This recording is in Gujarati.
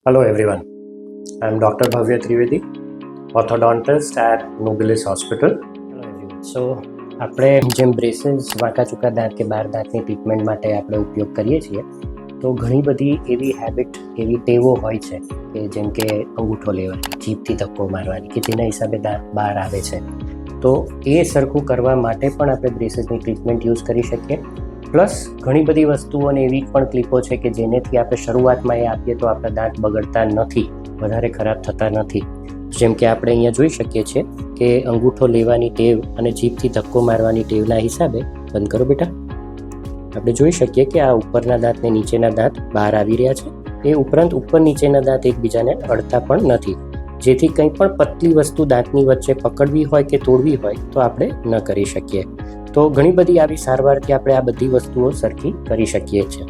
Hello everyone, I am Dr. Bhavya Trivedi, orthodontist at Nobilis Hospital. Hello everyone. So આપણે જેમ બ્રેસીસ વાંકા ચૂકા દાંત કે બાર દાંતની ટ્રીટમેન્ટ માટે આપણે ઉપયોગ કરીએ છીએ તો ઘણી બધી એવી હેબિટ એવી ટેવો હોય છે કે જેમ કે અંગૂઠો લેવાની, જીભથી ધક્કો મારવાની કે જેના હિસાબે દાંત બહાર આવે છે. તો એ સરખું કરવા માટે પણ આપણે બ્રેસીસની ટ્રીટમેન્ટ યુઝ કરી શકીએ. પ્લસ ઘણી બધી વસ્તુઓને એવી પણ ક્લિપો છે કે જેનેથી આપણે શરૂઆતમાં એ આપીએ તો આપણા દાંત બગડતા નથી, વધારે ખરાબ થતા નથી. જેમ કે આપણે અહીંયા જોઈ શકીએ છીએ કે અંગૂઠો લેવાની ટેવ અને જીભથી ધક્કો મારવાની ટેવના હિસાબે, બંધ કરો બેટા, આપણે જોઈ શકીએ કે આ ઉપરના દાંત ને નીચેના દાંત બહાર આવી રહ્યા છે. એ ઉપરાંત ઉપર નીચેના દાંત એકબીજાને અડતા પણ નથી, જેથી કંઈ પણ પતલી વસ્તુ દાંતની વચ્ચે પકડવી હોય કે તોડવી હોય તો આપણે ન કરી શકીએ. તો ઘણી બધી આવી સારવારથી આપણે આ બધી વસ્તુઓ સરખી કરી શકીએ છીએ.